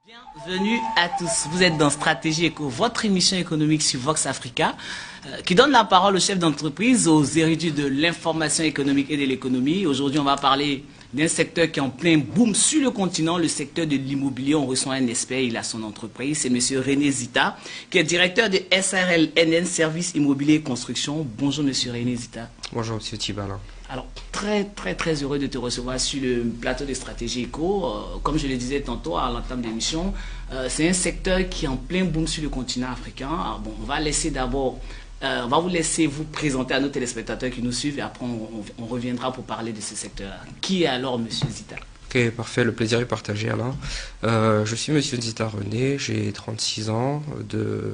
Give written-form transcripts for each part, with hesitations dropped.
Bienvenue à tous. Vous êtes dans Stratégie Éco, votre émission économique sur Vox Africa, qui donne la parole aux chefs d'entreprise, aux érudits de l'information économique et de l'économie. Aujourd'hui, on va parler d'un secteur qui est en plein boom sur le continent, le secteur de l'immobilier. On reçoit un expert, il a son entreprise, c'est monsieur René Zita, qui est directeur de SRL NN Services Immobilier et Construction. Bonjour monsieur René Zita. Bonjour monsieur Tibala. Alors, très heureux de te recevoir sur le plateau de Stratégie Éco. Comme je le disais tantôt à l'entame de l'émission, c'est un secteur qui est en plein boom sur le continent africain. Alors, bon, on va vous laisser vous présenter à nos téléspectateurs qui nous suivent et après on reviendra pour parler de ce secteur. Qui est alors monsieur Zita? Ok, parfait, le plaisir est partagé Alain. Je suis monsieur Zita René, j'ai 36 ans, de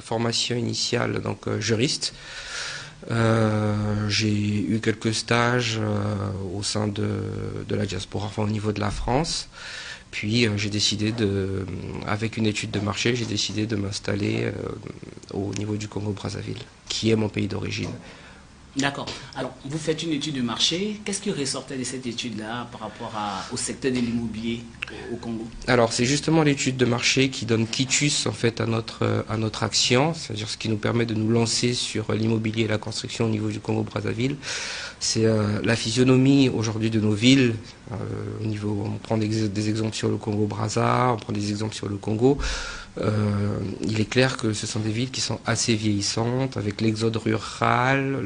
formation initiale, donc juriste. J'ai eu quelques stages au sein de la diaspora, enfin au niveau de la France. Puis j'ai décidé avec une étude de marché, j'ai décidé de m'installer au niveau du Congo-Brazzaville, qui est mon pays d'origine. D'accord. Alors, vous faites une étude de marché. Qu'est-ce qui ressortait de cette étude-là par rapport au secteur de l'immobilier au Congo? Alors, c'est justement l'étude de marché qui donne quitus en fait à notre action, c'est-à-dire ce qui nous permet de nous lancer sur l'immobilier et la construction au niveau du Congo-Brazzaville. C'est la physionomie aujourd'hui de nos villes. On prend des exemples sur le Congo-Brazza, on prend des exemples sur le Congo. Il est clair que ce sont des villes qui sont assez vieillissantes, avec l'exode rural,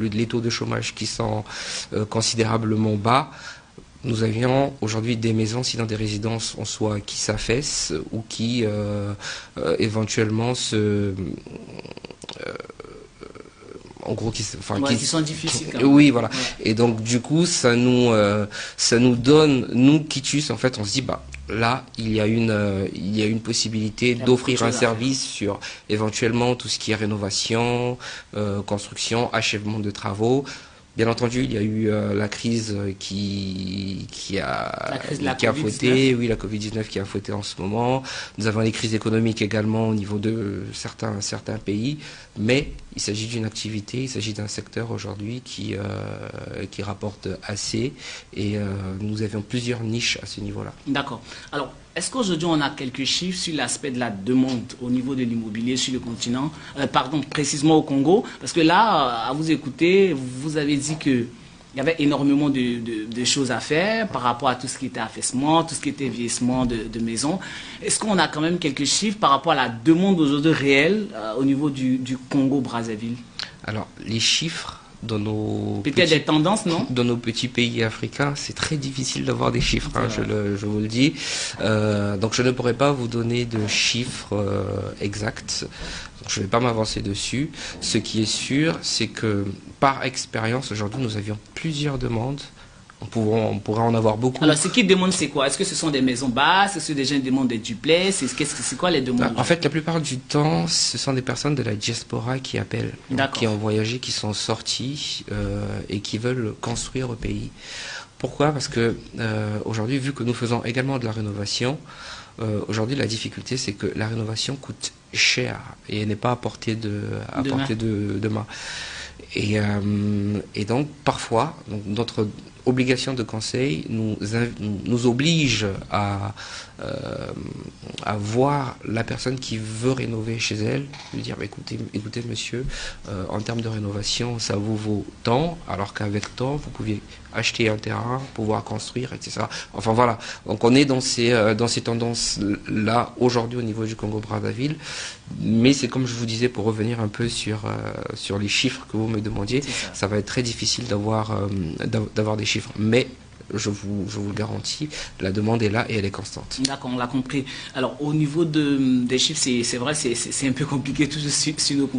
les taux de chômage qui sont considérablement bas. Nous avions aujourd'hui des maisons, sinon des résidences en soi, qui s'affaissent ou qui éventuellement en gros qui sont difficiles quand même. Oui, voilà. Ouais. Et donc du coup ça nous donne, nous quitus, en fait on se dit là il y a une possibilité d'offrir un service sur éventuellement tout ce qui est rénovation, construction, achèvement de travaux. Bien entendu, il y a eu la crise qui a fouetté, oui, la Covid-19 qui a fouetté en ce moment. Nous avons les crises économiques également au niveau de certains pays, mais il s'agit d'une activité, il s'agit d'un secteur aujourd'hui qui rapporte assez et nous avions plusieurs niches à ce niveau-là. D'accord. Alors, est-ce qu'aujourd'hui on a quelques chiffres sur l'aspect de la demande au niveau de l'immobilier sur le continent, précisément au Congo? Parce que là, à vous écouter, vous avez dit qu'il y avait énormément de choses à faire par rapport à tout ce qui était affaissement, tout ce qui était vieillissement de maisons. Est-ce qu'on a quand même quelques chiffres par rapport à la demande aujourd'hui réelle au niveau du Congo-Brazzaville? Alors, les chiffres peut-être des tendances, non? Dans nos petits pays africains, c'est très difficile d'avoir des chiffres, hein, je vous le dis. Donc je ne pourrais pas vous donner de chiffres exacts. Donc, je ne vais pas m'avancer dessus. Ce qui est sûr, c'est que par expérience, aujourd'hui, nous avions plusieurs demandes. On pourrait en avoir beaucoup. Alors, ce qu'ils demandent, c'est quoi? Est-ce que ce sont des maisons basses? Est-ce que des gens demandent des duplex? C'est quoi les demandes? En fait, la plupart du temps, ce sont des personnes de la diaspora qui appellent, qui ont voyagé, qui sont sortis et qui veulent construire au pays. Pourquoi? Parce que aujourd'hui, vu que nous faisons également de la rénovation, aujourd'hui, la difficulté, c'est que la rénovation coûte cher et elle n'est pas à portée de main. Et donc, parfois, notre obligation de conseil nous oblige à voir la personne qui veut rénover chez elle, lui dire écoutez monsieur, en termes de rénovation ça vous vaut tant, alors qu'avec tant vous pouviez acheter un terrain, pouvoir construire, etc. Enfin voilà, donc on est dans ces tendances là aujourd'hui au niveau du Congo-Brazzaville, mais c'est comme je vous disais, pour revenir un peu sur les chiffres que vous me demandiez, ça va être très difficile d'avoir des chiffres, mais je vous le garantis, la demande est là et elle est constante. D'accord, on l'a compris. Alors, au niveau des chiffres, c'est vrai, c'est un peu compliqué tout sur nos...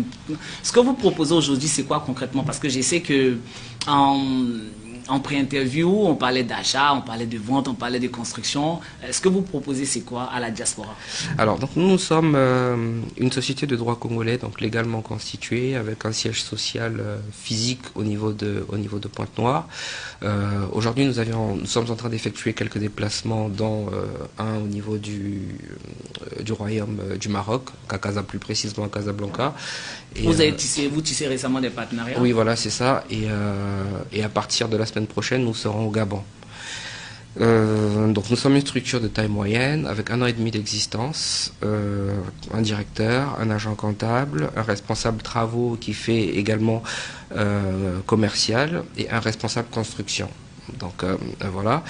Ce que vous proposez aujourd'hui, c'est quoi concrètement? Parce que je sais que en pré-interview, on parlait d'achat, on parlait de vente, on parlait de construction. Ce que vous proposez, c'est quoi à la diaspora? Alors, donc nous sommes une société de droit congolais, donc légalement constituée, avec un siège social physique au niveau de Pointe-Noire. Aujourd'hui, nous sommes en train d'effectuer quelques déplacements, dont un au niveau du royaume du Maroc, plus précisément à Casablanca. Et, vous tissez récemment des partenariats? Oui, voilà, c'est ça. Et à partir de la semaine prochaine, nous serons au Gabon. Donc nous sommes une structure de taille moyenne avec 1 an et demi d'existence, un directeur, un agent comptable, un responsable travaux qui fait également commercial et un responsable construction. Donc voilà.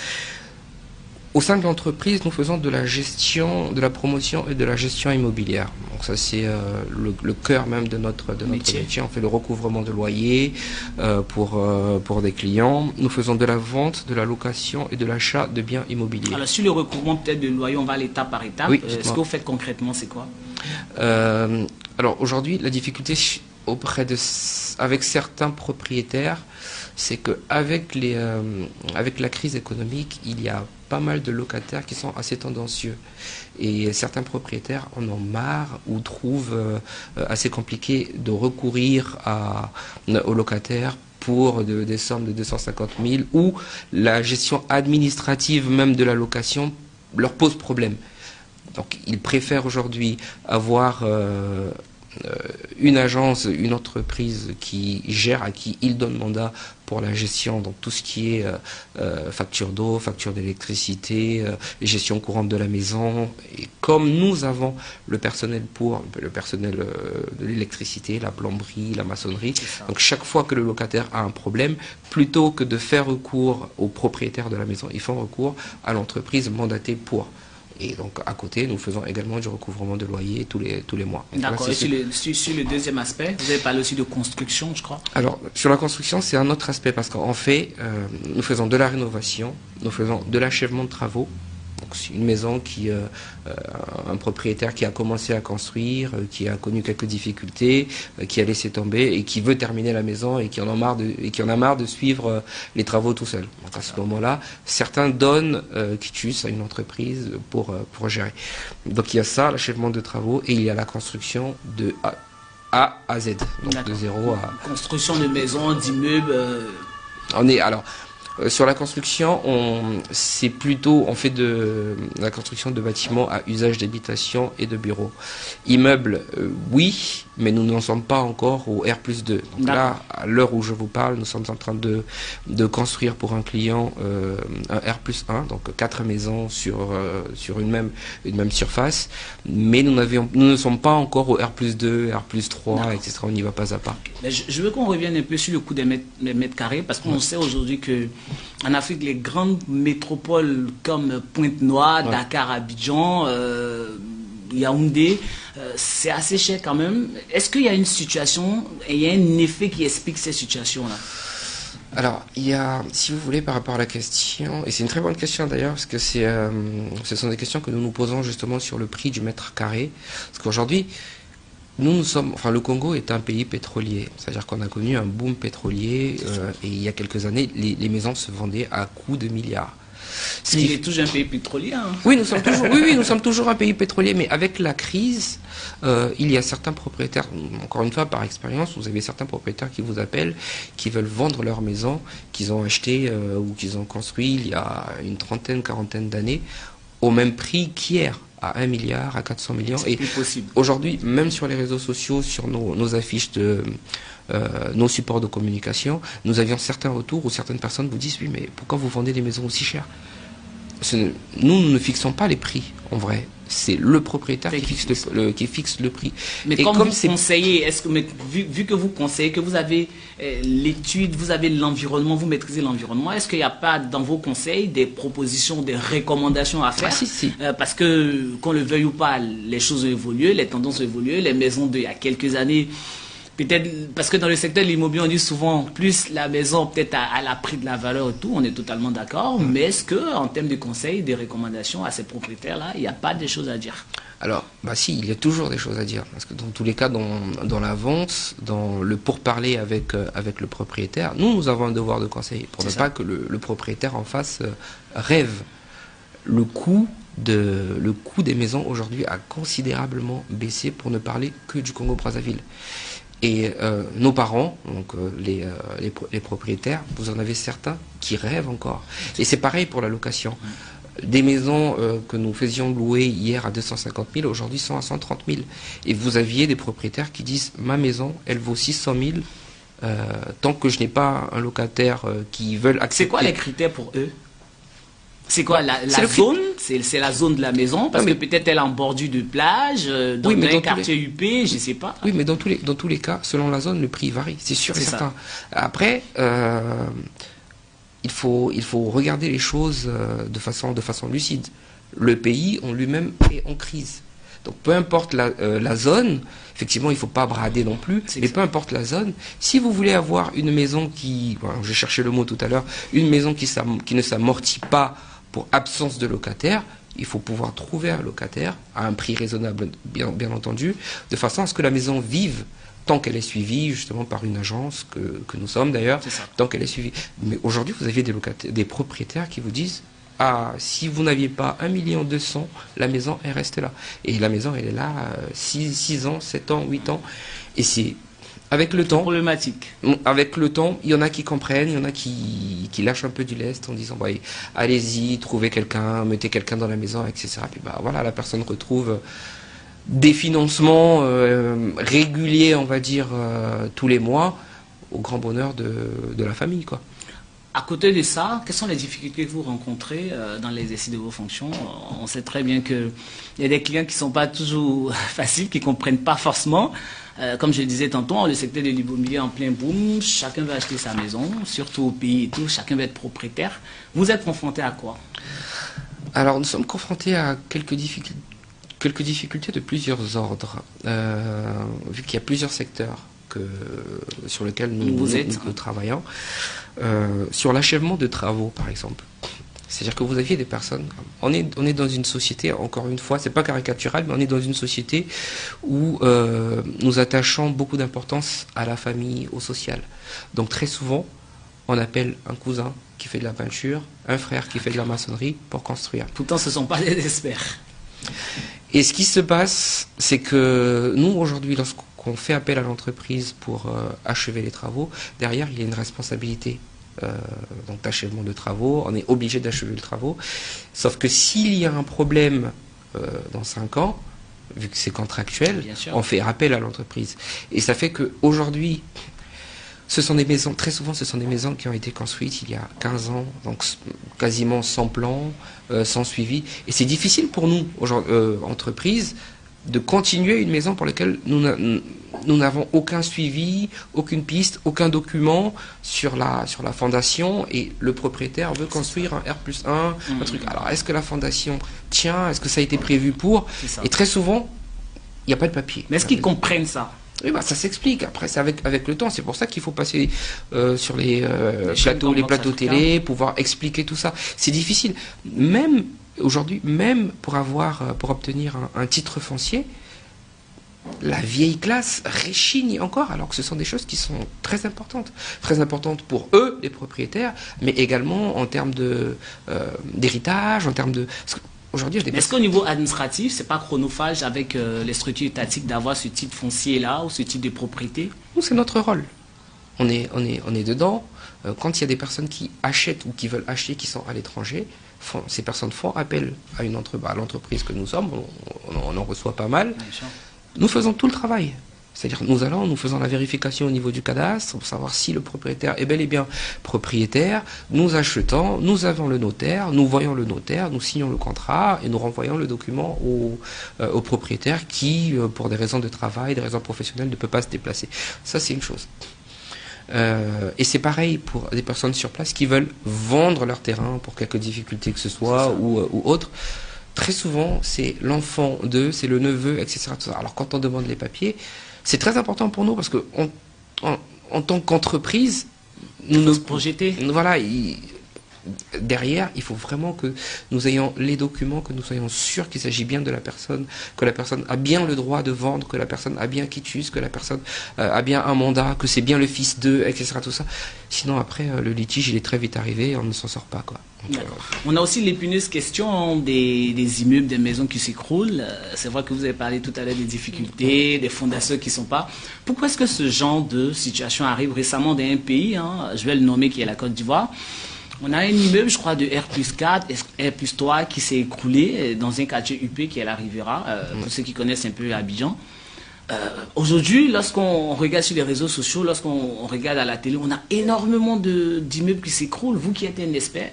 Au sein de l'entreprise, nous faisons de la gestion, de la promotion et de la gestion immobilière. Donc ça c'est le cœur même de notre métier. On fait le recouvrement de loyers pour des clients. Nous faisons de la vente, de la location et de l'achat de biens immobiliers. Alors sur le recouvrement peut-être de loyer, on va l'étape par étape. Oui, ce que vous faites concrètement, c'est quoi? Alors aujourd'hui, la difficulté avec certains propriétaires, c'est qu'avec avec la crise économique, il y a pas mal de locataires qui sont assez tendancieux. Et certains propriétaires en ont marre ou trouvent assez compliqué de recourir aux locataires pour des sommes de 250 000 ou la gestion administrative même de la location leur pose problème. Donc ils préfèrent aujourd'hui avoir une agence, une entreprise qui gère, à qui ils donnent mandat pour la gestion, donc tout ce qui est facture d'eau, facture d'électricité, gestion courante de la maison. Et comme nous avons le personnel de l'électricité, la plomberie, la maçonnerie, donc chaque fois que le locataire a un problème, plutôt que de faire recours au propriétaire de la maison, ils font recours à l'entreprise mandatée pour. Et donc à côté, nous faisons également du recouvrement de loyer tous les mois. D'accord. Et sur le deuxième aspect, vous avez parlé aussi de construction, je crois. Alors sur la construction, c'est un autre aspect parce qu'en fait, nous faisons de la rénovation, nous faisons de l'achèvement de travaux. Donc c'est une maison un propriétaire qui a commencé à construire, qui a connu quelques difficultés, qui a laissé tomber et qui veut terminer la maison et qui en a marre de suivre les travaux tout seul. Donc à ce moment-là, certains donnent quitus à une entreprise pour gérer. Donc il y a ça, l'achèvement de travaux, et il y a la construction de A à Z. Donc de zéro à... Construction de maisons, d'immeubles. Sur la construction, on fait de la construction de bâtiments à usage d'habitation et de bureaux. Immeubles, oui, mais nous n'en sommes pas encore au R+2. Donc là, à l'heure où je vous parle, nous sommes en train de construire pour un client un R+1, donc 4 maisons sur une même surface, mais nous ne sommes pas encore au R+2, R+3, etc. On n'y va pas à pas. Je veux qu'on revienne un peu sur le coût des mètres carrés, parce qu'on sait aujourd'hui que en Afrique, les grandes métropoles comme Pointe-Noire, Dakar, Abidjan, Yaoundé, c'est assez cher quand même. Est-ce qu'il y a une situation et il y a un effet qui explique ces situations-là? Alors, si vous voulez, par rapport à la question, et c'est une très bonne question d'ailleurs, parce que ce sont des questions que nous nous posons justement sur le prix du mètre carré. Parce qu'aujourd'hui, le Congo est un pays pétrolier, c'est-à-dire qu'on a connu un boom pétrolier et il y a quelques années, les maisons se vendaient à coups de milliards. Il est toujours un pays pétrolier. Hein. Oui, nous sommes toujours un pays pétrolier, mais avec la crise, il y a certains propriétaires, encore une fois par expérience, vous avez certains propriétaires qui vous appellent, qui veulent vendre leur maison, qu'ils ont acheté ou qu'ils ont construit il y a une quarantaine d'années, au même prix qu'hier. À 1 milliard, à 400 millions. Et aujourd'hui, même sur les réseaux sociaux, sur nos affiches nos supports de communication, nous avions certains retours où certaines personnes vous disent: oui, mais pourquoi vous vendez des maisons aussi chères? Nous ne fixons pas les prix, en vrai. C'est le propriétaire qui fixe le prix. Mais comme vous conseillez, vu que vous conseillez, que vous avez l'étude, vous avez l'environnement, vous maîtrisez l'environnement, est-ce qu'il n'y a pas dans vos conseils des propositions, des recommandations à faire? Si. Parce que, qu'on le veuille ou pas, les choses ont évolué, les tendances ont évolué, les maisons d'il y a quelques années... Peut-être parce que dans le secteur de l'immobilier, on dit souvent plus la maison peut-être elle a pris de la valeur et tout, on est totalement d'accord. Mais est-ce que en termes de conseils, des recommandations à ces propriétaires-là, il n'y a pas des choses à dire? Alors, si, il y a toujours des choses à dire. Parce que dans tous les cas, dans la vente, dans le pourparler avec le propriétaire, nous avons un devoir de conseil pour ne pas que le propriétaire en face rêve. Le coût des maisons aujourd'hui a considérablement baissé, pour ne parler que du Congo-Brazzaville. Et nos parents, donc les propriétaires, vous en avez certains qui rêvent encore. Et c'est pareil pour la location. Des maisons que nous faisions louer hier à 250 000, aujourd'hui sont à 130 000. Et vous aviez des propriétaires qui disent: ma maison, elle vaut 600 000, tant que je n'ai pas un locataire qui veut accepter. C'est quoi les critères pour eux? C'est quoi la zone? C'est la zone de la maison, parce que peut-être elle est en bordure de plage, dans un quartier UP, je sais pas. Oui, mais dans tous les cas, selon la zone, le prix varie, c'est sûr et certain. Après, il faut regarder les choses de façon lucide. Le pays en lui-même est en crise. Donc peu importe la zone, effectivement il ne faut pas brader non plus, mais peu importe la zone, si vous voulez avoir une maison qui, bon, j'ai cherché le mot tout à l'heure, une maison qui ne s'amortit pas pour absence de locataire, il faut pouvoir trouver un locataire à un prix raisonnable, bien entendu, de façon à ce que la maison vive tant qu'elle est suivie justement par une agence que nous sommes d'ailleurs, tant qu'elle est suivie. Mais aujourd'hui vous avez des propriétaires qui vous disent: ah, si vous n'aviez pas 1,2 million, la maison, elle reste là. Et la maison, elle est là 6 ans, 7 ans, 8 ans. Et c'est avec le temps... problématique. Avec le temps, il y en a qui comprennent, il y en a qui lâchent un peu du lest en disant: bah, allez-y, trouvez quelqu'un, mettez quelqu'un dans la maison, etc. Puis bah, voilà, la personne retrouve des financements réguliers, on va dire, tous les mois, au grand bonheur de la famille, quoi. À côté de ça, quelles sont les difficultés que vous rencontrez dans l'exercice de vos fonctions? On sait très bien qu'il y a des clients qui ne sont pas toujours faciles, qui ne comprennent pas forcément. Comme je le disais tantôt, le secteur de l'immobilier en plein boom, chacun veut acheter sa maison, surtout au pays et tout, chacun veut être propriétaire. Vous êtes confronté à quoi? Alors, nous sommes confrontés à quelques difficultés de plusieurs ordres, vu qu'il y a plusieurs secteurs sur lesquels nous travaillons. Sur l'achèvement de travaux, par exemple. C'est-à-dire que vous aviez des personnes... On est dans une société, encore une fois, c'est pas caricatural, mais on est dans une société où nous attachons beaucoup d'importance à la famille, au social. Donc très souvent, on appelle un cousin qui fait de la peinture, un frère qui fait de la maçonnerie pour construire. Pourtant, ce ne sont pas des experts. Et ce qui se passe, c'est que nous, aujourd'hui, lorsqu'on fait appel à l'entreprise pour achever les travaux, derrière, il y a une responsabilité donc d'achèvement de travaux. On est obligé d'achever le travaux. Sauf que s'il y a un problème dans 5 ans, vu que c'est contractuel, on fait appel à l'entreprise. Et ça fait qu'aujourd'hui, ce sont des maisons, très souvent, ce sont des maisons qui ont été construites il y a 15 ans, donc quasiment sans plan, sans suivi. Et c'est difficile pour nous, entreprises, de continuer une maison pour laquelle nous n'avons aucun suivi, aucune piste, aucun document sur la fondation, et le propriétaire veut construire un R+1, un truc. Alors, est-ce que la fondation tient? Est-ce que ça a été prévu pour? Et très souvent, il n'y a pas de papier. Mais est-ce qu'ils comprennent ça? Oui, bah, ça s'explique. Après, c'est avec le temps. C'est pour ça qu'il faut passer sur les plateaux télé, pouvoir expliquer tout ça. C'est difficile. Même aujourd'hui, même pour obtenir un titre foncier, la vieille classe réchigne encore, alors que ce sont des choses qui sont très importantes pour eux, les propriétaires, mais également en termes d'héritage, en termes de... Est-ce qu'au niveau administratif, c'est pas chronophage avec les structures étatiques d'avoir ce type foncier-là ou ce type de propriété? Nous, c'est notre rôle. On est dedans. Quand il y a des personnes qui achètent ou qui veulent acheter, qui sont à l'étranger, ces personnes font appel à l'entreprise que nous sommes. On en reçoit pas mal. Nous faisons tout le travail. C'est-à-dire nous faisons la vérification au niveau du cadastre pour savoir si le propriétaire est bel et bien propriétaire. Nous achetons, nous avons le notaire, nous voyons le notaire, nous signons le contrat et nous renvoyons le document au propriétaire qui, pour des raisons de travail, des raisons professionnelles, ne peut pas se déplacer. Ça, c'est une chose. Et c'est pareil pour des personnes sur place qui veulent vendre leur terrain pour quelque difficulté que ce soit ou autre. Très souvent, c'est l'enfant d'eux, c'est le neveu, etc. Tout ça. Alors quand on demande les papiers, c'est très important pour nous parce que en tant qu'entreprise, nous nous projeter. Voilà, derrière, il faut vraiment que nous ayons les documents, que nous soyons sûrs qu'il s'agit bien de la personne, que la personne a bien le droit de vendre, que la personne a bien quitus, que la personne a bien un mandat, que c'est bien le fils d'eux, etc. Tout ça. Sinon, après, le litige, il est très vite arrivé et on ne s'en sort pas, quoi. Donc, on a aussi l'épineuse question des immeubles, des maisons qui s'écroulent. C'est vrai que vous avez parlé tout à l'heure des difficultés, des fondations qui ne sont pas. Pourquoi est-ce que ce genre de situation arrive récemment dans un pays, je vais le nommer, qui est la Côte d'Ivoire? On a un immeuble, je crois, de R+4, R+3 qui s'est écroulé dans un quartier UP qui est la Riviera, pour ceux qui connaissent un peu Abidjan. Aujourd'hui, lorsqu'on regarde sur les réseaux sociaux, lorsqu'on regarde à la télé, on a énormément d'immeubles qui s'écroulent. Vous qui êtes un expert,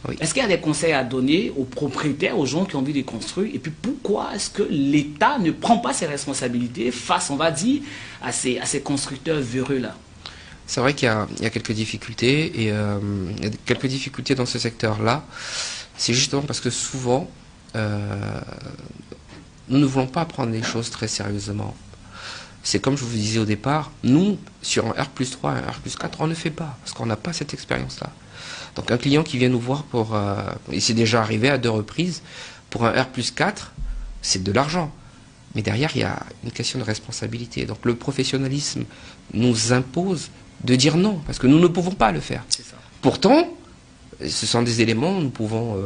Oui. Est-ce qu'il y a des conseils à donner aux propriétaires, aux gens qui ont envie de construire? Et puis pourquoi est-ce que l'État ne prend pas ses responsabilités face, on va dire, à ces constructeurs véreux-là? C'est vrai qu'il y a quelques difficultés, et il y a quelques difficultés dans ce secteur-là. C'est justement parce que souvent, nous ne voulons pas prendre les choses très sérieusement. C'est comme je vous disais au départ, nous, sur un R+3, un R+4, on ne fait pas, parce qu'on n'a pas cette expérience-là. Donc un client qui vient nous voir et c'est déjà arrivé à 2 reprises, pour un R+4, c'est de l'argent. Mais derrière, il y a une question de responsabilité. Donc le professionnalisme nous impose de dire non, parce que nous ne pouvons pas le faire. C'est ça. Pourtant, ce sont des éléments, nous pouvons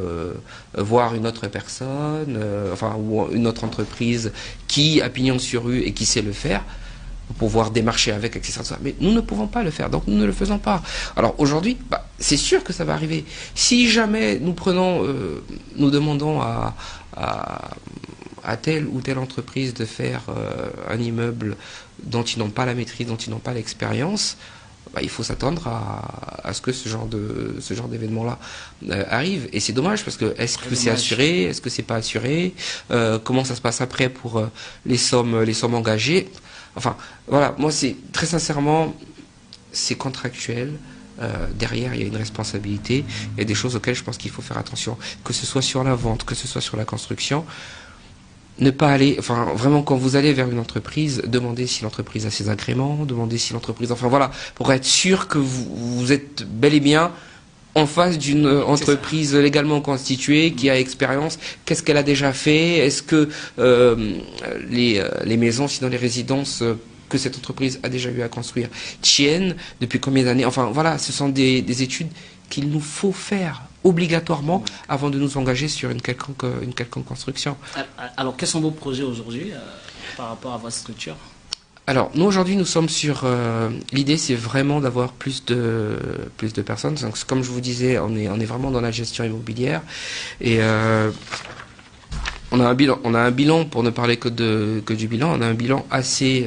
voir une autre personne, ou une autre entreprise qui a pignon sur rue et qui sait le faire, pour pouvoir démarcher avec, etc. Mais nous ne pouvons pas le faire, donc nous ne le faisons pas. Alors aujourd'hui, c'est sûr que ça va arriver. Si jamais nous demandons à telle ou telle entreprise de faire un immeuble dont ils n'ont pas la maîtrise, dont ils n'ont pas l'expérience, il faut s'attendre à ce que ce genre d'événement-là arrive. Et c'est dommage, parce que est-ce que c'est assuré, est-ce que c'est pas assuré, comment ça se passe après pour les sommes engagées. Enfin, voilà, moi c'est très sincèrement, c'est contractuel. Derrière, il y a une responsabilité. Il y a des choses auxquelles je pense qu'il faut faire attention, que ce soit sur la vente, que ce soit sur la construction. Ne pas aller, vraiment, quand vous allez vers une entreprise, demandez si l'entreprise a ses agréments, demandez si l'entreprise, pour être sûr que vous êtes bel et bien en face d'une entreprise légalement constituée, qui a expérience. Qu'est-ce qu'elle a déjà fait? Est-ce que les maisons, sinon les résidences que cette entreprise a déjà eu à construire, tiennent depuis combien d'années? Enfin voilà, ce sont des études qu'il nous faut faire obligatoirement avant de nous engager sur une quelconque construction. Alors, quels sont vos projets aujourd'hui par rapport à votre structure? Alors, nous aujourd'hui, nous sommes sur... l'idée, c'est vraiment d'avoir plus de personnes. Donc, comme je vous disais, on est vraiment dans la gestion immobilière. Et on a un bilan, pour ne parler que du bilan, on a un bilan assez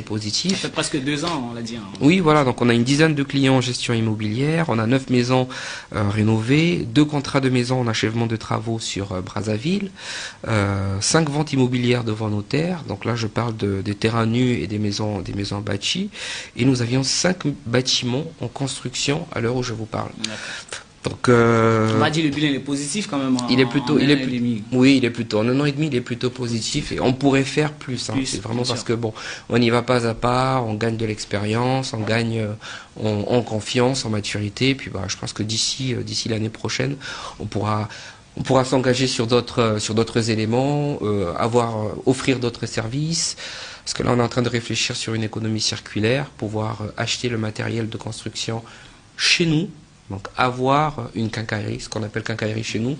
positif. Ça fait presque 2 ans, on l'a dit. Hein. Oui, voilà, donc on a une dizaine de clients en gestion immobilière, on a 9 maisons rénovées, 2 contrats de maison en achèvement de travaux sur Brazzaville, 5 ventes immobilières devant notaire, donc là je parle des terrains nus et des maisons bâties, et nous avions 5 bâtiments en construction à l'heure où je vous parle. Donc, on va dire le bilan est positif quand même. Il est plutôt en 1 an et demi, il est plutôt positif, et on pourrait faire plus. C'est vraiment parce que on y va pas à pas, on gagne de l'expérience, on gagne en confiance, en maturité. Puis je pense que d'ici l'année prochaine, on pourra s'engager sur d'autres éléments, offrir d'autres services. Parce que là, on est en train de réfléchir sur une économie circulaire, pouvoir acheter le matériel de construction chez nous. Donc avoir une quincaillerie, ce qu'on appelle quincaillerie chez nous,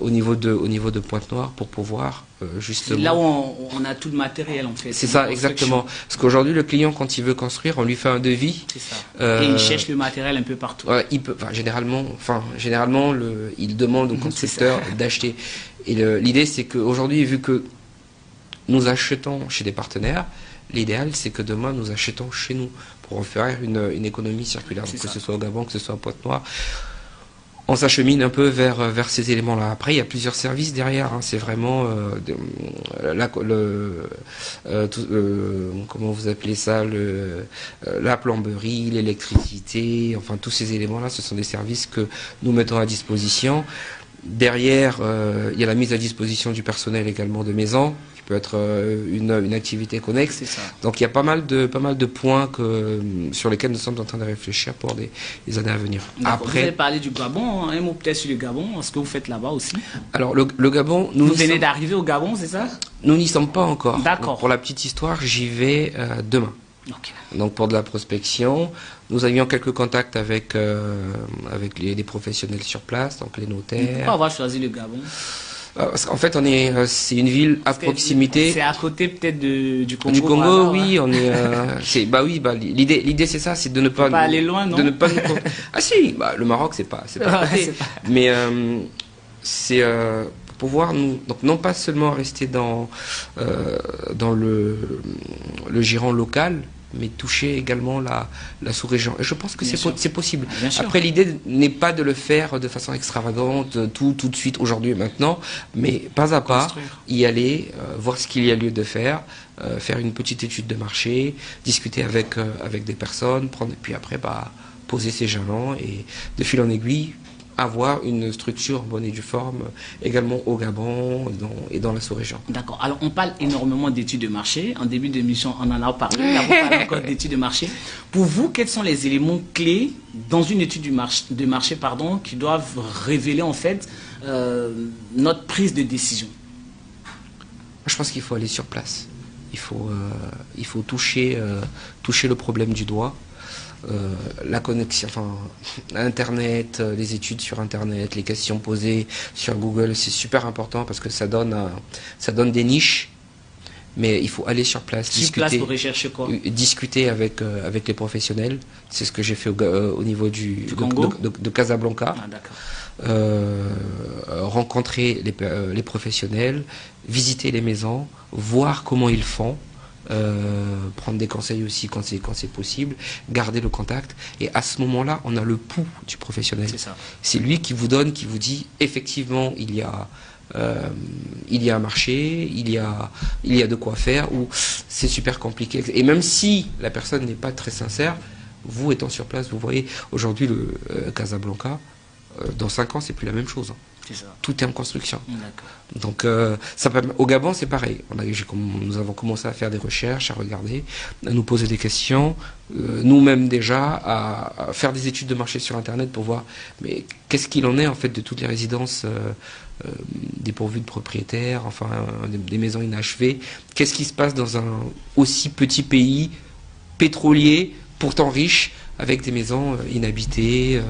au niveau de Pointe-Noire, pour pouvoir justement... C'est là où on a tout le matériel en fait. C'est ça, exactement. Parce qu'aujourd'hui, le client, quand il veut construire, on lui fait un devis. C'est ça. Et il cherche le matériel un peu partout. Il peut, généralement, il demande au constructeur d'acheter. Et l'idée, c'est qu'aujourd'hui, vu que nous achetons chez des partenaires, l'idéal, c'est que demain, nous achetons chez nous, pour faire une économie circulaire. Donc, que ce soit au Gabon, que ce soit à Pointe-Noire, on s'achemine un peu vers ces éléments-là. Après, il y a plusieurs services derrière. C'est vraiment comment vous appelez ça, la plomberie, l'électricité, enfin tous ces éléments-là, ce sont des services que nous mettons à disposition. Derrière, il y a la mise à disposition du personnel également de maison, qui peut être une activité connexe. C'est ça. Donc il y a pas mal de points sur lesquels nous sommes en train de réfléchir pour des années à venir. Après, vous avez parlé du Gabon, un mot peut-être sur le Gabon, ce que vous faites là-bas aussi. Alors le Gabon, vous venez d'arriver au Gabon, c'est ça? Nous n'y sommes pas encore. D'accord. Donc, pour la petite histoire, j'y vais demain. Okay. Donc pour de la prospection, nous avions quelques contacts avec les professionnels sur place, donc les notaires. Pourquoi avoir choisi le Gabon? Parce qu'en fait, c'est une ville à proximité. C'est à côté peut-être du Congo. Du Congo, oui, on est. L'idée c'est ça, c'est de ne pas. Pas aller loin, non? De ne pas nous... Ah si, le Maroc c'est pas à côté. Mais c'est pour pouvoir donc non pas seulement rester dans le giron local, mais toucher également la sous-région. Et je pense que c'est possible. Après, l'idée n'est pas de le faire de façon extravagante, tout de suite, aujourd'hui et maintenant, mais pas à pas, y aller, voir ce qu'il y a lieu de faire, faire une petite étude de marché, discuter avec des personnes, et puis après, poser ses jalons et de fil en aiguille, avoir une structure en bonne et due forme également au Gabon et dans la sous-région. D'accord. Alors, on parle énormément d'études de marché. En début d'émission, on en a parlé. Là, vous parlez encore d'études de marché. Pour vous, quels sont les éléments clés dans une étude de marché, qui doivent révéler en fait notre prise de décision? Je pense qu'il faut aller sur place. Il faut toucher le problème du doigt. La connexion, Internet, les études sur Internet, les questions posées sur Google, c'est super important parce que ça donne des niches, mais il faut aller sur place, discuter pour rechercher quoi? Discuter avec les professionnels. C'est ce que j'ai fait au niveau de Casablanca. Ah, d'accord. Rencontrer les professionnels, visiter les maisons, voir comment ils font. Prendre des conseils aussi quand c'est possible, garder le contact, et à ce moment-là on a le pouls du professionnel. C'est lui qui vous dit effectivement il y a un marché, il y a de quoi faire, ou c'est super compliqué, et même si la personne n'est pas très sincère, vous étant sur place, vous voyez aujourd'hui le Casablanca, dans 5 ans c'est plus la même chose. Tout est en construction. Donc, au Gabon, c'est pareil. Nous avons commencé à faire des recherches, à regarder, à nous poser des questions, nous-mêmes déjà, à faire des études de marché sur Internet pour voir, mais qu'est-ce qu'il en est en fait de toutes les résidences dépourvues de propriétaires, des maisons inachevées. Qu'est-ce qui se passe dans un aussi petit pays pétrolier, pourtant riche, avec des maisons inhabitées,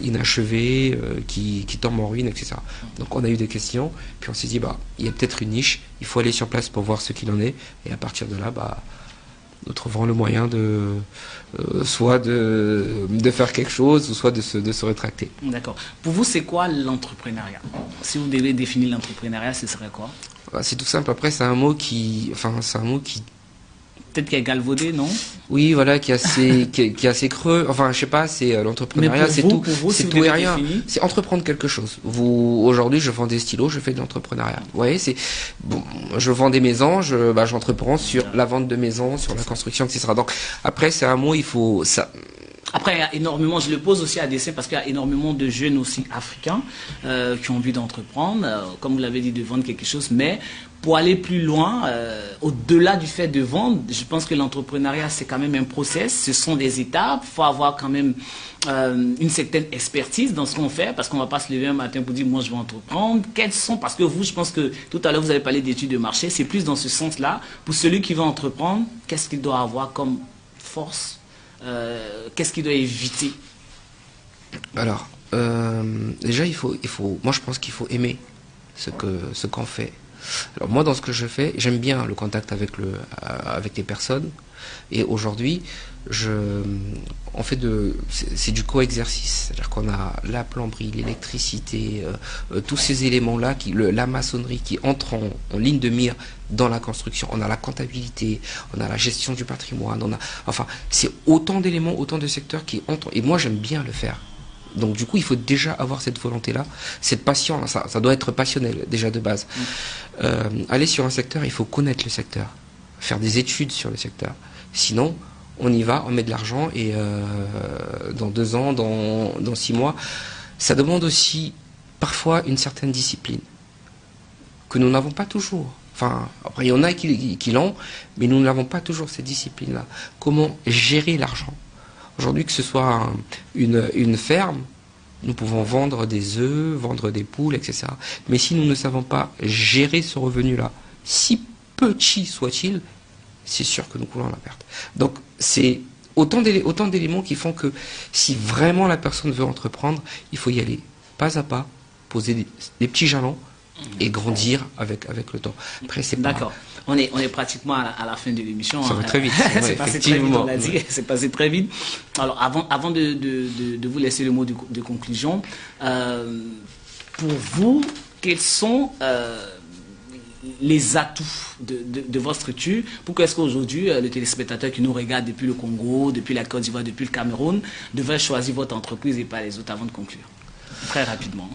inachevées, qui tombent en ruine, etc. Donc on a eu des questions, puis on s'est dit, il y a peut-être une niche, il faut aller sur place pour voir ce qu'il en est, et à partir de là, nous trouverons le moyen soit de faire quelque chose, ou soit de se rétracter. D'accord. Pour vous, c'est quoi l'entrepreneuriat? Si vous devez définir l'entrepreneuriat, ce serait quoi? C'est tout simple. Après, c'est un mot qui peut-être qu'il est galvaudé, non? Oui, voilà, qui est assez creux. Je sais pas, c'est l'entrepreneuriat, c'est tout et rien. C'est entreprendre quelque chose. Aujourd'hui, je vends des stylos, je fais de l'entrepreneuriat. Vous voyez, je vends des maisons, j'entreprends sur la vente de maisons, sur la construction, etc. Donc, après, c'est un mot, il faut ça. Après, il y a énormément, je le pose aussi à dessein parce qu'il y a énormément de jeunes aussi africains qui ont envie d'entreprendre, comme vous l'avez dit, de vendre quelque chose, mais pour aller plus loin, au-delà du fait de vendre, je pense que l'entrepreneuriat, c'est quand même un process, ce sont des étapes, il faut avoir quand même une certaine expertise dans ce qu'on fait, parce qu'on ne va pas se lever un matin pour dire, moi, je vais entreprendre. Quels sont, parce que vous, je pense que tout à l'heure, vous avez parlé d'études de marché, c'est plus dans ce sens-là. Pour celui qui veut entreprendre, qu'est-ce qu'il doit avoir comme force? Qu'est-ce qu'il doit éviter? Alors, déjà, moi, je pense qu'il faut aimer ce qu'on fait. Alors moi, dans ce que je fais, j'aime bien le contact avec les personnes. Et aujourd'hui, c'est du co-exercice. C'est-à-dire qu'on a la plomberie, l'électricité, tous ces éléments-là, la maçonnerie qui entrent en ligne de mire dans la construction. On a la comptabilité, on a la gestion du patrimoine, c'est autant d'éléments, autant de secteurs qui entrent. Et moi, j'aime bien le faire. Donc du coup, il faut déjà avoir cette volonté-là, cette passion, ça doit être passionnel déjà de base. Aller sur un secteur, il faut connaître le secteur, faire des études sur le secteur. Sinon, on y va, on met de l'argent et dans 2 ans, dans 6 mois, ça demande aussi parfois une certaine discipline que nous n'avons pas toujours. Après, il y en a qui l'ont, mais nous n'avons pas toujours cette discipline-là. Comment gérer l'argent? Aujourd'hui, que ce soit une ferme, nous pouvons vendre des œufs, vendre des poules, etc. Mais si nous ne savons pas gérer ce revenu-là, si petit soit-il, c'est sûr que nous coulons la perte. Donc, c'est autant d'éléments qui font que si vraiment la personne veut entreprendre, il faut y aller pas à pas, poser des petits jalons et grandir avec le temps. Après, c'est pas... D'accord. On est pratiquement à la fin de l'émission. Ça va très vite. C'est passé très vite, on l'a dit. C'est passé très vite. Alors, avant de vous laisser le mot de conclusion, pour vous, quels sont les atouts de votre structure. Pourquoi est-ce qu'aujourd'hui, le téléspectateur qui nous regarde depuis le Congo, depuis la Côte d'Ivoire, depuis le Cameroun, devrait choisir votre entreprise et pas les autres avant de conclure? Très rapidement.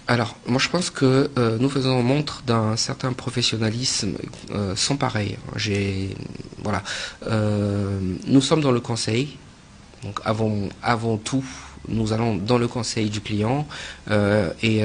Alors, moi je pense que nous faisons montre d'un certain professionnalisme sans pareil. Voilà, nous sommes dans le conseil, donc avant tout, nous allons dans le conseil du client et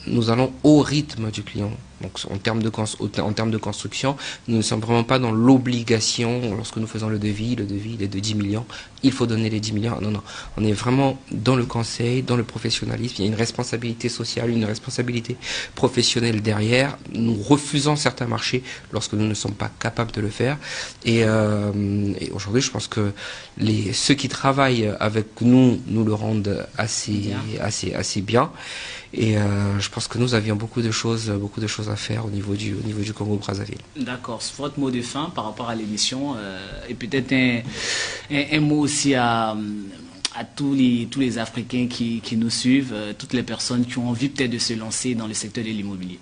nous allons au rythme du client. Donc en termes de construction, nous ne sommes vraiment pas dans l'obligation, lorsque nous faisons le devis il est de 10 millions, il faut donner les 10 millions. Non, non, on est vraiment dans le conseil, dans le professionnalisme. Il y a une responsabilité sociale, une responsabilité professionnelle derrière. Nous refusons certains marchés lorsque nous ne sommes pas capables de le faire. Et aujourd'hui, je pense que ceux qui travaillent avec nous le rendent assez bien. Et je pense que nous avions beaucoup de choses à faire au niveau du Congo-Brazzaville. D'accord. Votre mot de fin par rapport à l'émission et peut-être un mot aussi à tous les Africains qui nous suivent, toutes les personnes qui ont envie peut-être de se lancer dans le secteur de l'immobilier.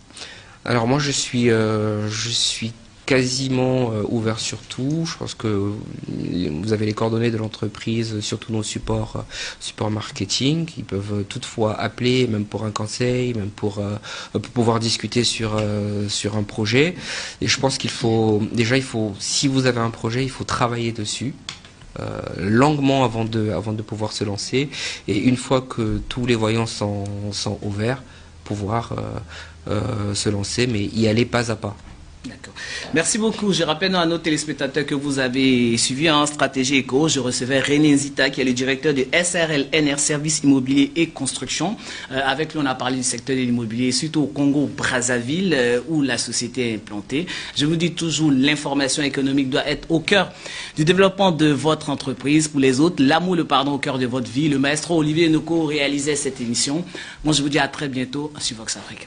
Alors moi je suis quasiment ouvert sur tout. Je pense que vous avez les coordonnées de l'entreprise sur tous nos supports marketing. Ils peuvent toutefois appeler, même pour un conseil, même pour pouvoir discuter sur un projet. Et je pense si vous avez un projet, il faut travailler dessus. Longuement avant de pouvoir se lancer, et une fois que tous les voyants sont ouverts, pouvoir se lancer, mais y aller pas à pas. D'accord. Merci beaucoup. Je rappelle à nos téléspectateurs que vous avez suivi en Stratégie Éco. Je recevais René Nzita, qui est le directeur de SRL-NR Services Immobiliers et Construction. Avec lui, on a parlé du secteur de l'immobilier, surtout au Congo-Brazzaville, où la société est implantée. Je vous dis toujours, l'information économique doit être au cœur du développement de votre entreprise. Pour les autres, l'amour, le pardon au cœur de votre vie. Le maestro Olivier Noko réalisait cette émission. Moi, je vous dis à très bientôt sur Vox Africa.